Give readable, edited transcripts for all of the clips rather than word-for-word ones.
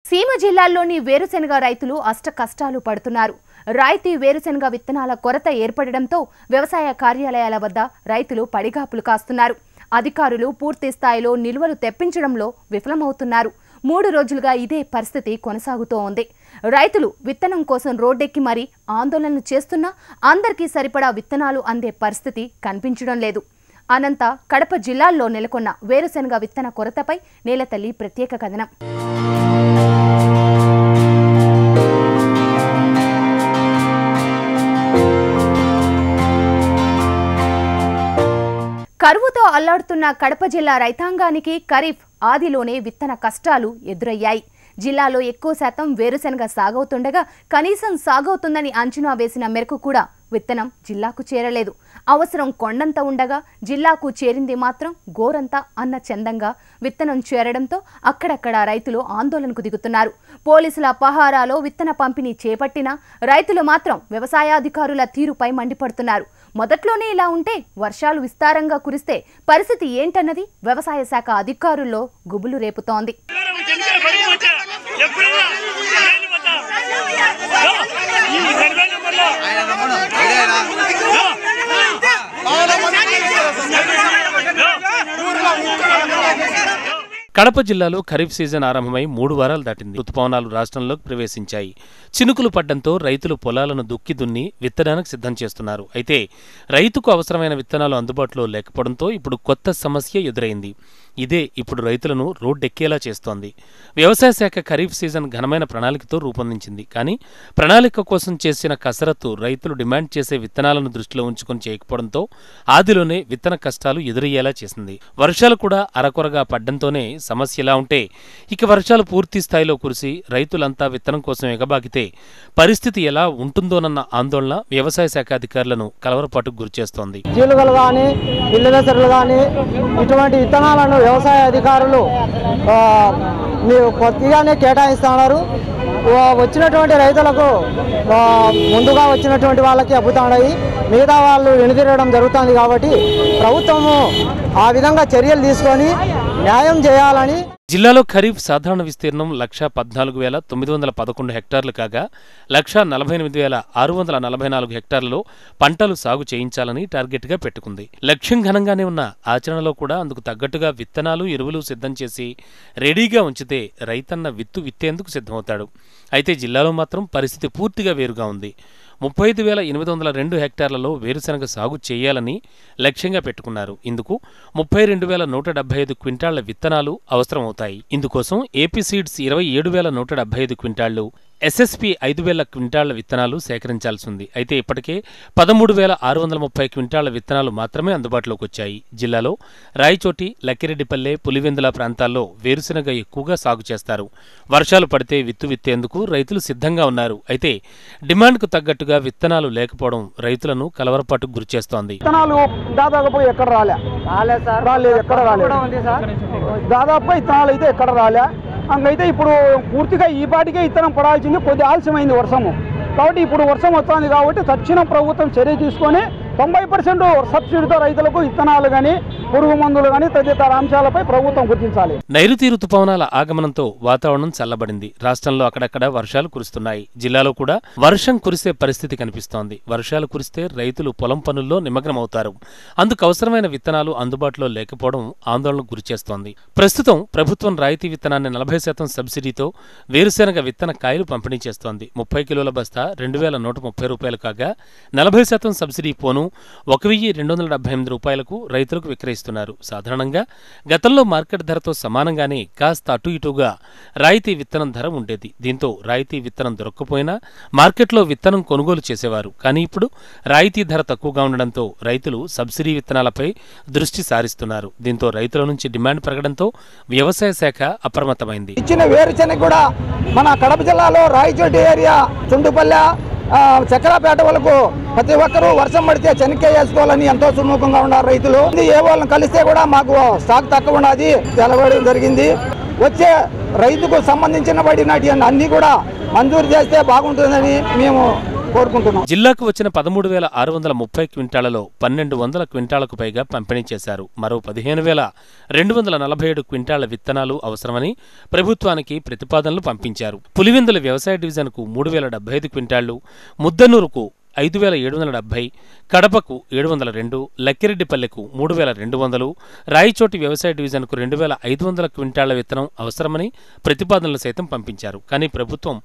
సీమ జిల్లాల్లోని వేరుశెనగ రైతులు అష్ట కష్టాలు పడుతున్నారు. రాయితీ వేరుశెనగ విత్తనాల కొరత ఏర్పడడంతో వ్యవసాయ కార్యాలయాల వద్ద రైతులు పడిగాపులు కాస్తున్నారు. అధికారులు పూర్తి స్థాయిలో నిల్వలు తెప్పించడంలో విఫలమవుతున్నారు. 3 రోజులుగా ఇదే పరిస్థితి కొనసాగుతోంది. రైతులు విత్తనం కోసం రోడ్డెక్కి మరీ ఆందోళనలు చేస్తున్నా అందరికీ సరిపడా విత్తనాలు అందే పరిస్థితి కనిపించడం లేదు. అనంత కడప జిల్లాల్లో నెలకొన్న వేరుశెనగ విత్తన కొరతపై నేలతల్లి ప్రత్యేక కథనం. కరువుతో అల్లాడుతున్న కడప జిల్లా రైతాంగానికి ఖరీఫ్ ఆదిలోనే విత్తన కష్టాలు ఎదురయ్యాయి. జిల్లాలో ఎక్కువ శాతం వేరుశెనగ సాగవుతుండగా కనీసం సాగవుతుందని అంచనా వేసిన మేరకు కూడా విత్తనం జిల్లాకు చేరలేదు. అవసరం కొండంత ఉండగా జిల్లాకు చేరింది మాత్రం గోరంతా అన్న చందంగా విత్తనం చేరడంతో అక్కడక్కడ రైతులు ఆందోళనకు దిగుతున్నారు. పోలీసుల పహారాలో విత్తన పంపిణీ చేపట్టినా రైతులు మాత్రం వ్యవసాయాధికారుల తీరుపై మండిపడుతున్నారు. మొదట్లోనే ఇలా ఉంటే వర్షాలు విస్తారంగా కురిస్తే పరిస్థితి ఏంటన్నది వ్యవసాయ శాఖ అధికారుల్లో గుబులు రేపుతోంది. కడప జిల్లాలో ఖరీఫ్ సీజన్ ఆరంభమై 3 వారాలు దాటింది. ఋతుపవనాలు రాష్ట్రంలోకి ప్రవేశించాయి. చినుకులు పడ్డంతో రైతులు పొలాలను దుక్కి దున్ని విత్తనానికి సిద్ధం చేస్తున్నారు. అయితే రైతుకు అవసరమైన విత్తనాలు అందుబాటులో లేకపోవడంతో ఇప్పుడు కొత్త సమస్య ఎదురైంది. ఇదే ఇప్పుడు రైతులను రోడ్డెక్కేలా చేస్తోంది. వ్యవసాయ శాఖ ఖరీఫ్ సీజన్ ఘనమైన ప్రణాళికతో రూపొందించింది. కానీ ప్రణాళిక కోసం చేసిన కసరత్తు రైతులు డిమాండ్ చేసే విత్తనాలను దృష్టిలో ఉంచుకొని చేయకపోవడంతో ఆదిలోనే విత్తన కష్టాలు ఎదురయ్యేలా చేసింది. వర్షాలు కూడా అరకొరగా పడ్డంతోనే సమస్య ఎలా ఉంటే ఇక వర్షాలు పూర్తి స్థాయిలో కురిసి రైతులంతా విత్తనం కోసం ఎగబాకితే పరిస్థితి ఎలా ఉంటుందోనన్న ఆందోళన వ్యవసాయ శాఖ అధికారులను కలవరపాటుకు గురిచేస్తోంది. జీలుగలు కానీ ఇళ్ళదసరులు కానీ ఇటువంటి విత్తనాలను వ్యవసాయ అధికారులు కొద్దిగానే కేటాయిస్తున్నారు. వచ్చినటువంటి రైతులకు ముందుగా వచ్చినటువంటి వాళ్ళకి అబ్బుతున్నాయి, మిగతా వాళ్ళు వెనుదిరగడం జరుగుతుంది. కాబట్టి ప్రభుత్వము ఆ విధంగా చర్యలు తీసుకొని న్యాయం చేయాలని. జిల్లాలో ఖరీఫ్ సాధారణ విస్తీర్ణం 1,14,911 హెక్టార్లు కాగా 1,48,644 హెక్టార్లలో పంటలు సాగు చేయించాలని టార్గెట్గా పెట్టుకుంది. లక్ష్యం ఘనంగానే ఉన్న ఆచరణలో కూడా అందుకు తగ్గట్టుగా విత్తనాలు ఎరువులు సిద్ధం చేసి రెడీగా ఉంచితే రైతన్న విత్తేందుకు సిద్ధమవుతాడు. అయితే జిల్లాలో మాత్రం పరిస్థితి పూర్తిగా వేరుగా ఉంది. 35,802 హెక్టార్లలో వేరుశెనగ సాగు చేయాలని లక్ష్యంగా పెట్టుకున్నారు. ఇందుకు 32,175 క్వింటాళ్ల విత్తనాలు అవసరమవుతాయి. ఇందుకోసం ఏపీ సీడ్స్ 27,175 క్వింటాళ్లు, ఎస్ఎస్పీ 5,000 క్వింటాళ్ల విత్తనాలు సేకరించాల్సి ఉంది. అయితే ఇప్పటికే 13,630 క్వింటాళ్ల విత్తనాలు మాత్రమే అందుబాటులోకి వచ్చాయి. జిల్లాలో రాయచోటి, లక్కిరెడ్డిపల్లె, పులివెందుల ప్రాంతాల్లో వేరుశెనగ ఎక్కువగా సాగు చేస్తారు. వర్షాలు పడితే విత్తేందుకు రైతులు సిద్ధంగా ఉన్నారు. అయితే డిమాండ్కు తగ్గట్టుగా విత్తనాలు లేకపోవడం రైతులను కలవరపాటుకు గురిచేస్తోంది. దాదాపు ఎక్కడ విత్తనాలు అయితే ఎక్కడ రాలే. అందుకైతే ఇప్పుడు పూర్తిగా ఈ పాటికే విత్తనం పడాల్సింది, కొద్ది ఆలస్యమైంది వర్షము. కాబట్టి ఇప్పుడు వర్షం వస్తుంది కాబట్టి తక్షణం ప్రభుత్వం చర్య తీసుకొని 90% సబ్సిడీతో రైతులకు విత్తనాలు కానీ పురుగు మందులు కానీ తదితర అంశాలపై ప్రభుత్వం గుర్తించాలి. నైరుతి ఋతుపవనాల ఆగమనంతో వాతావరణం చల్లబడింది. రాష్ట్రంలో అక్కడక్కడ వర్షాలు కురుస్తున్నాయి. జిల్లాలో కూడా వర్షం కురిసే పరిస్థితి కనిపిస్తోంది. వర్షాలు కురిస్తే రైతులు పొలం పనుల్లో నిమగ్నమవుతారు. అందుకు అవసరమైన విత్తనాలు అందుబాటులో లేకపోవడం ఆందోళనకు గురిచేస్తోంది. ప్రస్తుతం ప్రభుత్వం రాయితీ విత్తనాన్ని 40% సబ్సిడీతో వేరుశెనగ విత్తన కాయలు పంపిణీ చేస్తోంది. 30 కిలోల బస్తా 2,130 రూపాయలు కాగా 40% సబ్సిడీ పోను 1,278 రూపాయలకు రైతులకు విక్రయిస్తున్నారు. సాధారణంగా గతంలో మార్కెట్ ధరతో సమానంగానే కాస్త అటు ఇటుగా రాయితీ విత్తనం ధర ఉండేది. దీంతో రాయితీ విత్తనం దొరక్కపోయినా మార్కెట్లో విత్తనం కొనుగోలు చేసేవారు. కానీ ఇప్పుడు రాయితీ ధర తక్కువగా ఉండడంతో రైతులు సబ్సిడీ విత్తనాలపై దృష్టి సారిస్తున్నారు. దీంతో రైతుల నుంచి డిమాండ్ పెరగడంతో వ్యవసాయ శాఖ అప్రమత్తమైంది. ఇచ్చిన వేరుశెనగ కూడా మన కడప జిల్లాలో రాయచోటి ఏరియా, చుండుపల్లె, చక్రాపేట వరకు ప్రతి ఒక్కరూ వర్షం పడితే చెనక్కాయ వేసుకోవాలని ఎంతో సుముఖంగా ఉన్నారు రైతులు. ఏ వాళ్ళని కలిస్తే కూడా మాకు స్టాక్ తక్కువ ఉన్నది తెలవడం జరిగింది. వచ్చే రైతుకు సంబంధించిన పడినటువంటి అన్ని కూడా మంజూరు చేస్తే బాగుంటుందని మేము కోరుకుంటున్నాం. జిల్లాకు వచ్చిన 13,630 క్వింటాళ్లలో 1,200 క్వింటాళ్లకు పైగా పంపిణీ చేశారు. మరో 15,247 క్వింటాళ్ల విత్తనాలు అవసరమని ప్రభుత్వానికి ప్రతిపాదనలు పంపించారు. పులివెందుల వ్యవసాయ డివిజన్కు 3,075 క్వింటాళ్లు, ముద్దనూరుకు 5,770, కడపకు 702, లక్కిరెడ్డిపల్లెకు 3,200, రాయచోటి వ్యవసాయ డివిజన్కు 2,500 క్వింటాళ్ల విత్తనం అవసరమని ప్రతిపాదనలు సైతం పంపించారు. కానీ ప్రభుత్వం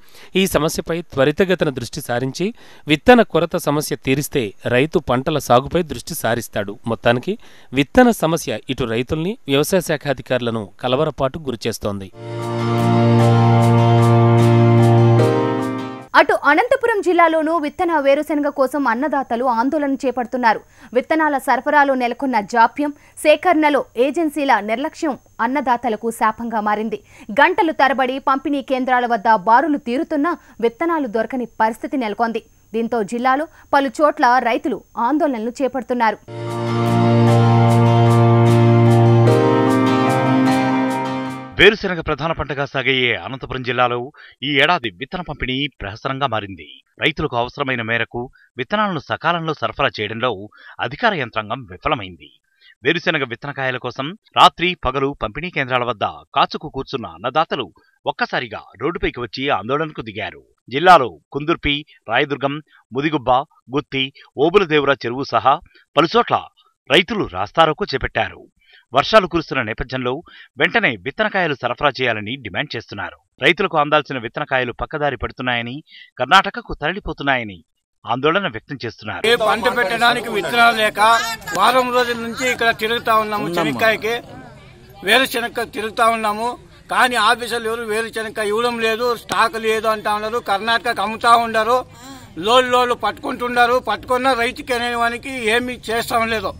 ఈ సమస్యపై త్వరితగతిన దృష్టి సారించి విత్తన కొరత సమస్య తీరిస్తే రైతు పంటల సాగుపై దృష్టి సారిస్తాడు. మొత్తానికి విత్తన సమస్య ఇటు రైతుల్ని, వ్యవసాయ శాఖ అధికారులను కలవరపాటు గురిచేస్తోంది. అటు అనంతపురం జిల్లాలోనూ విత్తన వేరుశెనగ కోసం అన్నదాతలు ఆందోళన చేపడుతున్నారు. విత్తనాల సరఫరాలో నెలకొన్న జాప్యం, సేకరణలో ఏజెన్సీల నిర్లక్ష్యం అన్నదాతలకు శాపంగా మారింది. గంటలు తరబడి పంపిణీ కేంద్రాల వద్ద బారులు తీరుతున్నా విత్తనాలు దొరకని పరిస్థితి నెలకొంది. దీంతో జిల్లాలో పలు చోట్ల రైతులు ఆందోళనలు చేపడుతున్నారు. వేరుశెనగ ప్రధాన పంటగా సాగే అనంతపురం జిల్లాలో ఈ ఏడాది విత్తన పంపిణీ ప్రహసనంగా మారింది. రైతులకు అవసరమైన మేరకు విత్తనాలను సకాలంలో సరఫరా చేయడంలో అధికార యంత్రాంగం విఫలమైంది. వేరుశెనగ విత్తనకాయల కోసం రాత్రి పగలు పంపిణీ కేంద్రాల వద్ద కాచుకు కూర్చున్న అన్నదాతలు ఒక్కసారిగా రోడ్డుపైకి వచ్చి ఆందోళనకు దిగారు. జిల్లాలో కుందుర్పి, రాయదుర్గం, ముదిగుబ్బ, గుత్తి, ఓబులదేవుర చెరువు సహా పలుచోట్ల రైతులు రాస్తారోకో చేపట్టారు. వర్షాలు కురుస్తున్న నేపథ్యంలో వెంటనే విత్తనకాయలు సరఫరా చేయాలని డిమాండ్ చేస్తున్నారు. రైతులకు అందాల్సిన విత్తనకాయలు పక్కదారి పడుతున్నాయని, కర్ణాటకకు తరలిపోతున్నాయని ఆందోళన వ్యక్తం చేస్తున్నారు. పంట పెట్టడానికి విత్తనాలు లేక వారం రోజుల నుంచి ఇక్కడ తిరుగుతా ఉన్నాము. శనక్కాయకి వేరుశెనగ తిరుగుతా ఉన్నాము. కానీ ఆఫీసర్లు ఎవరు వేరుశెనగ ఇవ్వడం లేదు, స్టాక్ లేదు అంటా ఉన్నారు. కర్ణాటకకు అమ్ముతా ఉండరు, లోళ్ళు పట్టుకుంటున్నారు. పట్టుకున్న రైతుకి అనేవానికి ఏమి చేస్తాం లేదు.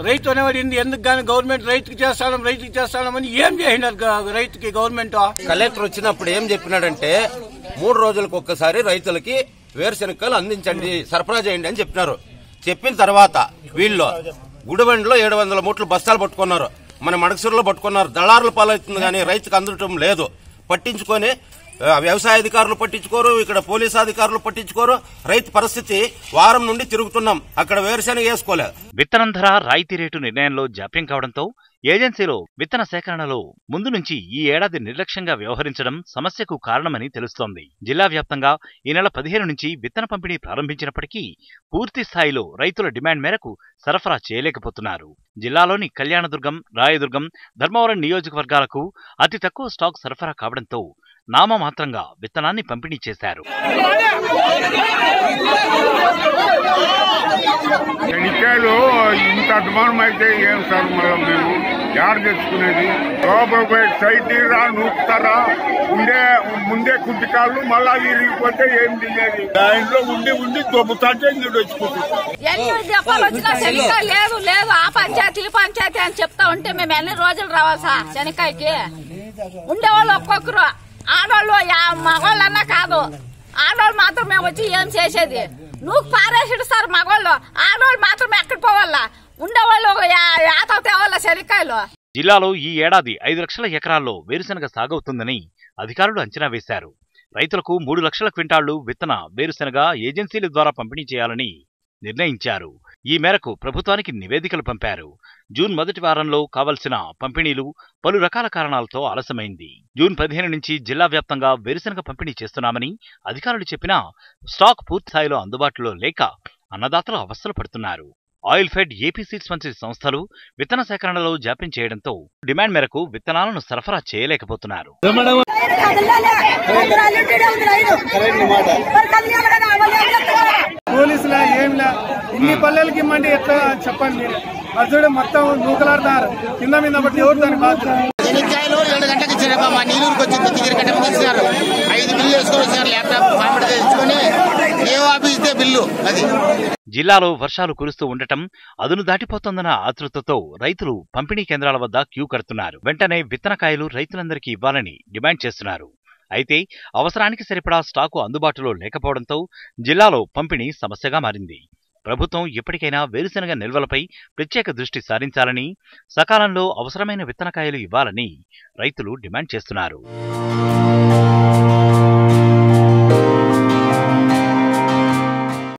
రైతు అనేవాడు ఎందుకు కానీ గవర్నమెంట్ రైతుకి చేస్తామని ఏం చేసినారు రైతుకి గవర్నమెంట్? కలెక్టర్ వచ్చినప్పుడు ఏం చెప్పినాడంటే 3 రోజులకు ఒక్కసారి రైతులకి వేరుశెనగలు అందించండి, సరఫరా చేయండి అని చెప్పినారు. చెప్పిన తర్వాత వీళ్ళు గుడిబండిలో 700 మూటలు బస్తాలు పట్టుకున్నారు. మన మడకసూరులో పట్టుకున్నారు. దళారుల పాలవుతుంది కానీ రైతుకు అందటం లేదు. పట్టించుకొని వ్యవసాయ అధికారులు పట్టించుకోరు, ఇక్కడ పోలీసు అధికారులు పట్టించుకోరు. రైతు పరిస్థితి వారం నుండి తిరుగుతున్నాం, అక్కడ వేరుశెనగ వేసుకోలేదు. విత్తనం ధర రాయితీ రేటు నిర్ణయంలో జాప్యం కావడంతో ఏజెన్సీలో విత్తన సేకరణలో ముందు నుంచి ఈ ఏడాది నిర్లక్ష్యంగా వ్యవహరించడం సమస్యకు కారణమని తెలుస్తోంది. జిల్లా వ్యాప్తంగా ఈ నెల 15 నుంచి విత్తన పంపిణీ ప్రారంభించినప్పటికీ పూర్తి స్థాయిలో రైతుల డిమాండ్ మేరకు సరఫరా చేయలేకపోతున్నారు. జిల్లాలోని కళ్యాణదుర్గం, రాయదుర్గం, ధర్మవరం నియోజకవర్గాలకు అతి తక్కువ స్టాక్ సరఫరా కావడంతో నామమాత్రంగా విత్తనాన్ని పంపిణీ చేశారు. శనక్కాయలు ఇంత అధ్వానం అయితే ఏం సార్, మనం మేము యాడ్ తెచ్చుకునేది సైట్ నూపుతారా? ముందే కుట్టికాళ్ళు మళ్ళా విరిగిపోతే ఏం తినేది? దాంట్లో ఉండి దొబ్బుతాంటే ఇందులో లేదు లేదు ఆ పంచాయతీ ఈ పంచాయతీ అని చెప్తా ఉంటే మేము ఎన్ని రోజులు రావాలి సార్? శనక్కాయకి ఉండేవాళ్ళు ఒక్కొక్కరు, ఆడవాళ్ళు మగవాళ్ళన్నా కాదు, ఆడవాళ్ళు మాత్రం మేము వచ్చి ఏం చేసేది? నువ్వు పారేసాడు సార్ మగవాళ్ళు, ఆడవాళ్ళు మాత్రం ఎక్కడ పోవాలా? ఉండేవాళ్ళు యాత తేవాలా శనక్కాయలు? జిల్లాలో ఈ ఏడాది 5 లక్షల ఎకరాల్లో వేరుశెనగ సాగవుతుందని అధికారులు అంచనా వేశారు. రైతులకు 3 లక్షల క్వింటాళ్లు విత్తన వేరుశెనగ ఏజెన్సీల ద్వారా పంపిణీ చేయాలని నిర్ణయించారు. ఈ మేరకు ప్రభుత్వానికి నివేదికలు పంపారు. జూన్ మొదటి వారంలో కావలసిన పంపిణీలు పలు రకాల కారణాలతో ఆలస్యమైంది. జూన్ 15 నుంచి జిల్లా వ్యాప్తంగా వేరుశెనగ పంపిణీ చేస్తున్నామని అధికారులు చెప్పినా స్టాక్ పూర్తిస్థాయిలో అందుబాటులో లేక అన్నదాతలు అవస్థలు పడుతున్నారు. ఆయిల్ ఫెడ్, ఏపీ సీడ్స్ వంటి సంస్థలు విత్తన సేకరణలో జాప్యం చేయడంతో డిమాండ్ మేరకు విత్తనాలను సరఫరా చేయలేకపోతున్నారు. పోలీసులా ఏంలా ఇన్ని పల్లెలకి ఇమ్మండి ఎట్లా చెప్పండి? అసలు మొత్తం నూకలాడతారు కింద మీద బట్టి ఎవరు దాని బాధ్యత? శనక్కాయలు 7 గంటలకు ఇచ్చారు, మా నీళ్ళూరుకి వచ్చింది 9 గంటలకు ఇచ్చినారు. 5 బిల్లు వేసుకొని వచ్చినారు, ల్యాప్టాప్ ఫార్మట్ తెచ్చుకొని ఏ ఆఫీస్ బిల్లు అది. జిల్లాలో వర్షాలు కురుస్తూ ఉండటం అదును దాటిపోతోందన్న ఆతృతతో రైతులు పంపిణీ కేంద్రాల వద్ద క్యూ కడుతున్నారు. వెంటనే విత్తనకాయలు రైతులందరికీ ఇవ్వాలని డిమాండ్ చేస్తున్నారు. అయితే అవసరానికి సరిపడా స్టాకు అందుబాటులో లేకపోవడంతో జిల్లాలో పంపిణీ సమస్యగా మారింది. ప్రభుత్వం ఇప్పటికైనా వేరుశెనగ నిల్వలపై ప్రత్యేక దృష్టి సారించాలని, సకాలంలో అవసరమైన విత్తనకాయలు ఇవ్వాలని రైతులు డిమాండ్ చేస్తున్నారు.